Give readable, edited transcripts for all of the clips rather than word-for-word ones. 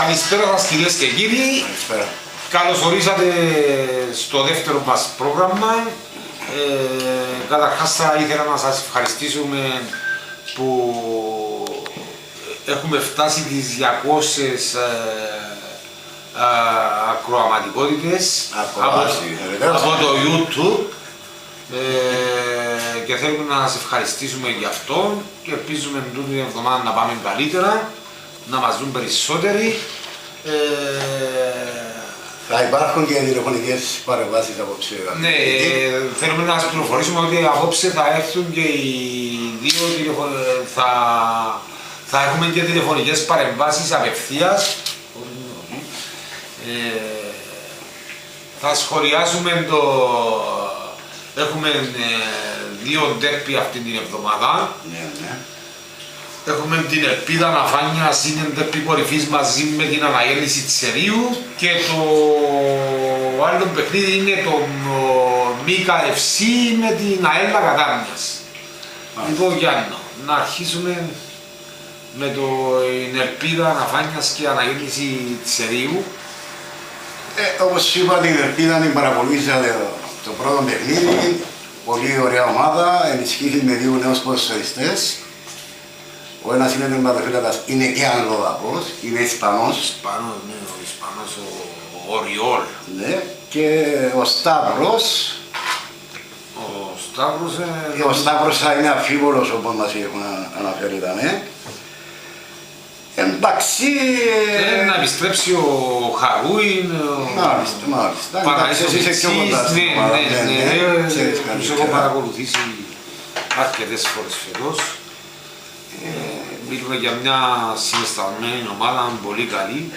Καλησπέρα σας κυρίες και κύριοι. Καλησπέρα. Καλώς ορίσατε στο δεύτερο μας πρόγραμμα. Καταρχάς θα ήθελα να σας ευχαριστήσουμε που έχουμε φτάσει τις 200 ακροαματικότητες από το YouTube και θέλουμε να σας ευχαριστήσουμε γι' αυτό και ελπίζουμε την εβδομάδα να πάμε καλύτερα, να μας δουν περισσότεροι. Θα υπάρχουν και τηλεφωνικές παρεμβάσεις απόψε. Ναι, θέλουμε να σας πληροφορήσουμε ότι απόψε θα έρθουν και οι δύο θα έχουμε και τηλεφωνικές παρεμβάσεις απευθείας. Θα σχολιάσουμε έχουμε δύο ντέρπι αυτή την εβδομάδα. Ναι. Έχουμε την Ελπίδα Ναφάνιας, είναι ντέρπι κορυφής μαζί με την Αναγέννηση Τσερίου και το άλλο παιχνίδι είναι το Μίκα FC με την Αέλα Κατάρνιας. Λοιπόν Γιάννο, να αρχίσουμε με την Ελπίδα Ναφάνιας και Αναγέννηση Τσερίου. Όπως είπα, την Ελπίδα την παρακολούθησα το πρώτο παιχνίδι. Πολύ ωραία ομάδα, ενισχύθηκε με δύο νέους ποδοσφαιριστές. Ο ένας είναι τερματοφύλακας, είναι και αλλοδαπός, είναι Ισπανός. Ισπανός, ναι, ο Ισπανός, ο Οριόλ. Ναι, και ο Σταύρος. Ο Σταύρος θα είναι αμφίβολος όπως μας έχουν αναφέρει, ναι. Εντάξει... να επιστρέψει ο Χαρούιν, μάλιστα. Παραίσος Εσύ είσαι πιο κοντά στην ομάδα. ναι, τους έχω παρακολουθήσει αρκετές φορές φέτος. Μιλούμε για μια συναισθανμένη ομάδα, πολύ καλή.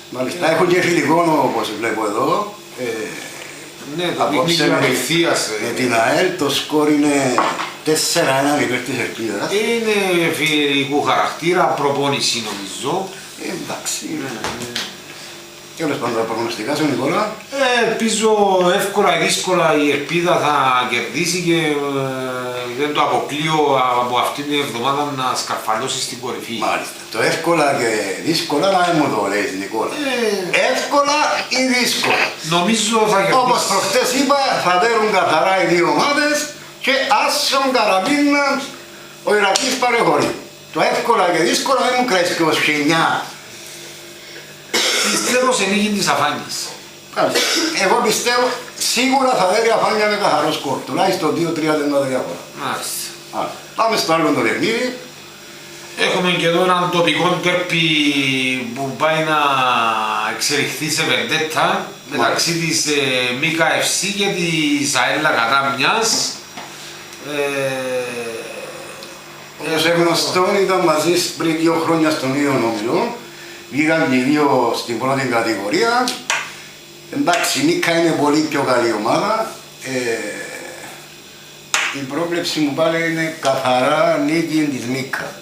Μάλιστα, έχουν και φιλικό όπως βλέπω εδώ. Ναι, το δείχνει και απευθείας. Με την ΑΕΛ το σκορ είναι 4-1 υπέρ της Ελπίδας. Είναι φιλικού χαρακτήρα, προπόνηση νομίζω. Εντάξει. Τέλος πάντων, τα προγνωστικά σου, Νικόλα. Ελπίζω εύκολα ή δύσκολα η Ελπίδα θα κερδίσει και δεν το αποκλείω από αυτήν την εβδομάδα να σκαρφαλώσει στην κορυφή. Μάλιστα. Το εύκολα και δύσκολα να μου το λέει, Νικόλα. Εύκολα ή δύσκολα. Νομίζω θα κερδίσει. Όπως προχτές είπα, θα δέρουν καθαρά οι δύο ομάδες και άσον καραβίναν ο Ηρακλής παρεχωρεί. Το εύκολα και δύσκολα δεν μου κρέσει και ως χινιά. Πιστεύω σε νίκη της Αφάνιας. Εγώ πιστεύω σίγουρα θα δέρει Αφάνια με καθαρό σκορ. Τουλάχιστον 2-3 δεν είναι διάφορα. Μάλιστα. Πάμε στο άλλο το παιχνίδι. Έχουμε και εδώ έναν τοπικό ντέρπι που πάει να εξελιχθεί σε βεντέτα μεταξύ της Μίκα FC και της Αέλα Κατάμιας. Όπως γνωστό ήταν μαζί πριν 2 χρόνια στον ίδιο νομίζω. Βγήκαν και οι δύο στην πρώτη κατηγορία. Εντάξει, η Μίκα είναι πολύ πιο καλή ομάδα. Η πρόβλεψη μου πάλι είναι καθαρά νίκη της Μίκα.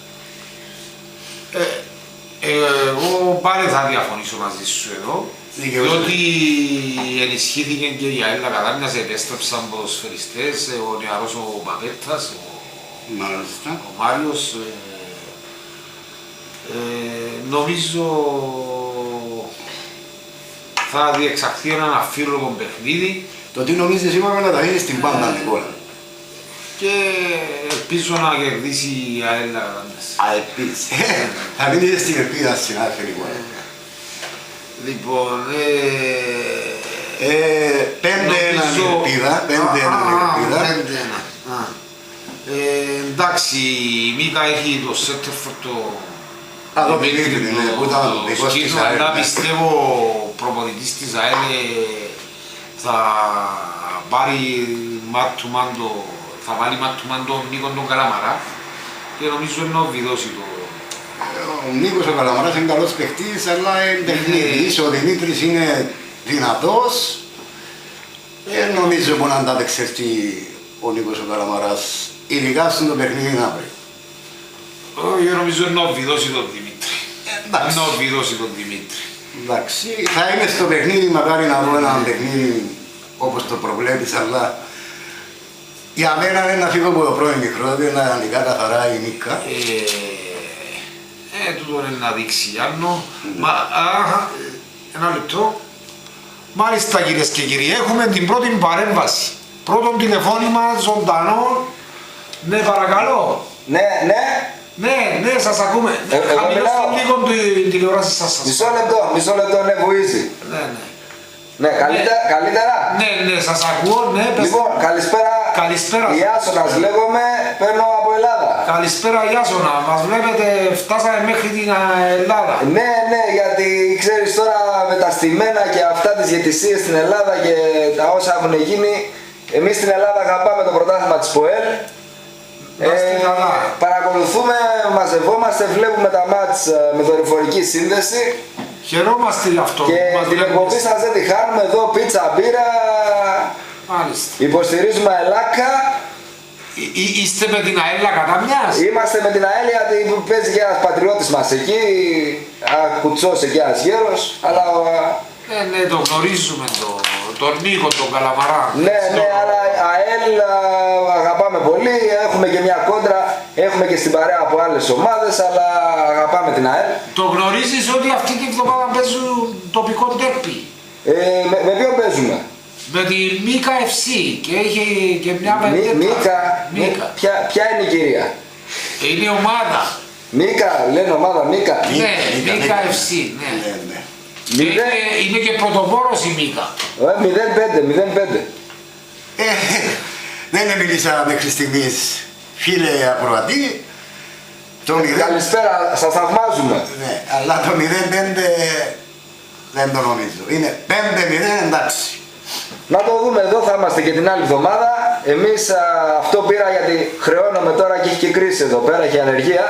Εγώ πάλι θα διαφωνήσω μαζί σου εδώ. Διότι ενισχύθηκε και η Αέλα Κατάμιας, επέστρεψαν ποδοσφαιριστές, ο νεαρός ο Παπέτας, ο Μάριος. Νομίζω θα διεξαχθεί έναν αφήρωμο παιχνίδι. Το τι νομίζεις είπαμε να τα δίνεις στην πάντα, Νικόλα. Και ελπίζω να κερδίσει η Αέλα Κατάμιας. Ελπίζεις. Θα μείνεις στην ελπίδα συνάδελφε, Νικόλα. Λοιπόν, 5-1 ελπίδα. 5-1. Εντάξει, η Μίκα έχει το σέντερφορ το Δημήτρη, που ήταν ο δικός της ΑΕΛ. Αλλά πιστεύω ο προπονητής της ΑΕΛ θα πάρει θα βάλει μάτ-του-μάν τον Νίκο τον Καλαμαρά και νομίζω είναι ο βιδώσει το. Ο Νίκος ο Καλαμαράς είναι καλός παιχτής, αλλά είναι τεχνίτης. Ο Δημήτρης είναι δυνατός. Νομίζω που να ανταπεξέλθει ο Νίκος ο Καλαμαράς, ειδικά στο παιχνίδι να βρει. Εγώ νομίζω είναι ο βιδώσει τον Δημήτρη. Είναι ο βιδώσει τον Δημήτρη. Εντάξει, θα είμαι στο παιχνίδι, μακάρι να δω ένα παιχνίδι όπως το προβλέπεις, αλλά για μένα είναι να φύγω από το πρώην μικρό, δηλαδή να νικά καθαρά η Μίκα. τούτο είναι να δείξει Γιάννο. Ένα λεπτό. Μάλιστα κυρίες και κύριοι, έχουμε την πρώτη παρέμβαση. Πρώτον τηλεφώνημα ζωντανό. Ναι, παρακαλώ. Ναι, ναι. Ναι, σας ακούμε. Χαμηλώστε λίγο την τηλεόραση σας. Μισό λεπτό, ναι, βοήθη. Ναι. Ναι, καλύτερα. Ναι, σας ακούω, ναι. Λοιπόν, καλησπέρα. Καλησπέρα. Ιάσονας λέγομαι, παίρνω από Ελλάδα. Καλησπέρα Ιάσονα, μας βλέπετε, φτάσαμε μέχρι την Ελλάδα. Ναι, γιατί ξέρεις τώρα με τα στημένα και αυτά τις διαιτησίες στην Ελλάδα και τα όσα έχουν γίνει, εμείς στην Ελλάδα αγαπάμε το πρωτάθλημα της ΠΟΕΛ. Παρακολουθούμε, μαζευόμαστε, βλέπουμε τα μάτς με δορυφορική σύνδεση. Χαιρόμαστε γι' αυτό. Και την εκπομπή σας δεν τη χάνουμε εδώ, πίτσα, μπύρα. Μάλιστα. Υποστηρίζουμε ΑΕΛΑΚΑ. Είστε με την ΑΕΛ κατά μιας? Είμαστε με την ΑΕΛ γιατί παίζει και ένας πατριώτης μας εκεί. Κουτσός εκεί ένας γέρος. Αλλά... Ναι, το γνωρίζουμε τον Νίκο, τον Καλαμαρά. Ναι, αλλά ΑΕΛ αγαπάμε πολύ. Έχουμε και μια κόντρα. Έχουμε και στην παρέα από άλλες ομάδες, αλλά αγαπάμε την ΑΕΛ. Το γνωρίζεις ότι αυτή την εβδομάδα παίζουν τοπικό τέρπι? Με ποιον παίζουμε? Με τη Μίκα FC και έχει και μια Μίκα. Ποια είναι η κυρία? Είναι ομάδα. Μίκα, λένε ομάδα Μίκα. Ναι, Μίκα FC, ναι. Είναι και πρωτοπόρος η Μίκα. 0-5. Δεν μίλησα μέχρι στιγμής, φίλε ακροατή. Καλησπέρα, σας θαυμάζουμε. Ναι, αλλά το 0-5 δεν το νομίζω. Είναι 5-0 εντάξει. Να το δούμε εδώ, θα είμαστε και την άλλη εβδομάδα. Εμείς αυτό πήρα γιατί χρεώνομαι τώρα και έχει και κρίση εδώ πέρα, έχει ανεργία.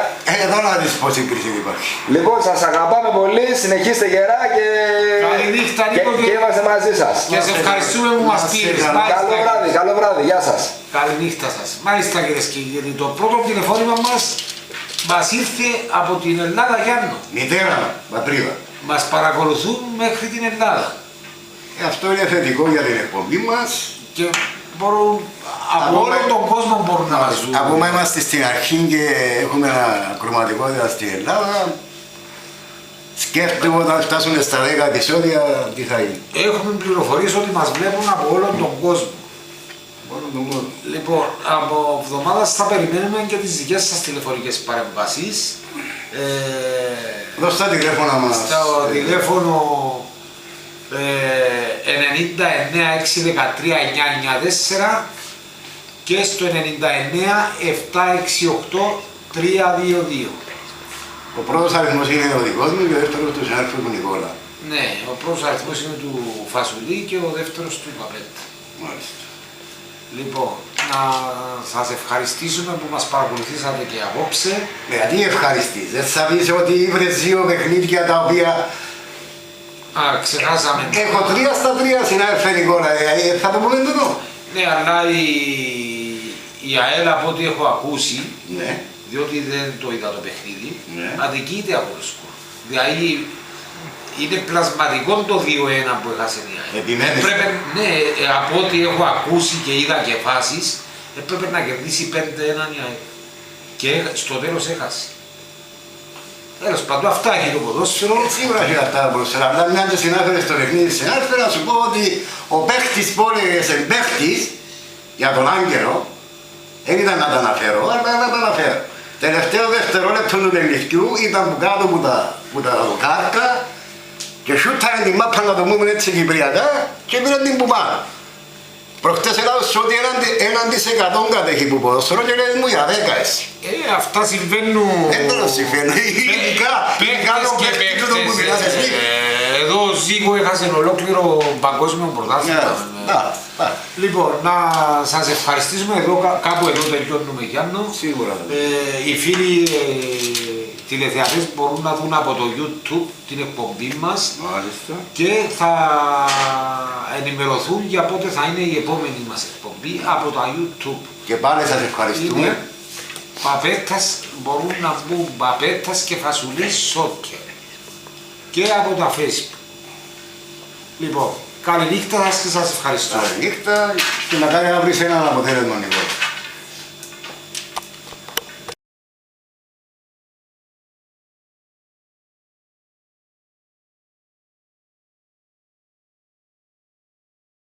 Εδώ να δεις πόση κρίση υπάρχει. Λοιπόν, σας αγαπάμε πολύ, συνεχίστε γερά και... Καληνύχτα Νίκο και είμαστε μαζί σας. Και σε ευχαριστούμε που μας πήρες. Καλό βράδυ, γεια σας. Καληνύχτα σας. Μάλιστα κυρίες και κύριοι, το πρώτο τηλεφώνημα μας ήρθε από την Ελλάδα Γιάννο. Μητέρα, πατρίδα. Μας παρακολουθούν μέχρι την Ελλάδα. Αυτό είναι θετικό για την εκπομπή μας. Και μπορούν, από όλο τον κόσμο μπορούν να μας δουν. Ακόμα είμαστε στην αρχή και έχουμε ένα κροματικότητα στην Ελλάδα. Σκέφτομαι όταν φτάσουν στα 10 επεισόδια τι θα γίνει. Έχουμε πληροφορίες ότι μας βλέπουν από όλο τον κόσμο. Λοιπόν, από εβδομάδα θα περιμένουμε και τις δικές σας τηλεφωνικές παρεμβάσεις. Δώστε τα τηλέφωνα μας. Στο τηλέφωνο 99 613 994 και στο 99 768 322. Ο πρώτος αριθμός είναι ο δικός μου και ο δεύτερος του συνάδελφου του Νικόλα. Ναι, ο πρώτος αριθμός είναι του Φασουλή και ο δεύτερος του Παπέτ. Μάλιστα. Λοιπόν, να σας ευχαριστήσουμε που μας παρακολουθήσατε και απόψε. Γιατί ευχαριστείς, δεν θα πεις ότι ήβρες δύο παιχνίδια τα οποία... Ξεχάσαμε. Έχω 3-3 συνάδελφε Νικόλα, θα το πούμε τούτο. Ναι, αλλά η ΑΕΛ από ό,τι έχω ακούσει, Ναι. διότι δεν το είδα το παιχνίδι, Ναι. αδικείται από το σκορ. Δηλαδή είναι πλασματικό το 2-1 που έχασε η ΑΕΛ. Επιμένεις. Ναι, από ό,τι έχω ακούσει και είδα και φάσεις, έπρεπε να κερδίσει 5-1 η ΑΕΛ. Και στο τέλος έχασε. Τέλος πάντων, αυτά έχει το ποδόσφαιρο. Σίγουρα έχει αυτά τα ποδόσφαιρα. Απλά μια και συνάφερες στο παιχνίδι συνάφερε να σου πω ότι ο παίχτης που έλεγες παίχτης για τον Άγγελο, δεν ήταν να τα αναφέρω, αλλά να τα αναφέρω. Τελευταίο δευτερόλεπτο του παιχνιδιού ήταν που κάτω που τα κάρτα και σούτανε την μάπα να το πούμε έτσι κυπριακά και πήρε την που πάνω. Προχτές έλεγα ότι 1% κατέχει που ποδόσφαιρο και λέει μου για 10 εσύ. Αυτά συμβαίνουν. Δεν το συμβαίνουν. Ειδικά και παίκτες. Εδώ ο Ζήκο έχασε ολόκληρο παγκόσμιο πρωτάθλημα. Λοιπόν, να σας ευχαριστήσουμε εδώ, κάπου εδώ τελειώνουμε Γιάννο. Σίγουρα. Οι φίλοι τηλεθεατές μπορούν να δουν από το YouTube την εκπομπή μας. Μάλιστα. Και θα ενημερωθούν για πότε θα είναι η επόμενη μας εκπομπή από τα YouTube. Και πάλι σας ευχαριστούμε. Είναι Παπέτας, μπορούν να μπουν Παπέτας και Φασουλής Σόκερ. Και από τα Facebook. Λοιπόν, καλή νύχτα σας και σας ευχαριστώ. Καλή νύχτα και να κάνει να βρεις έναν αποτέλεσμα.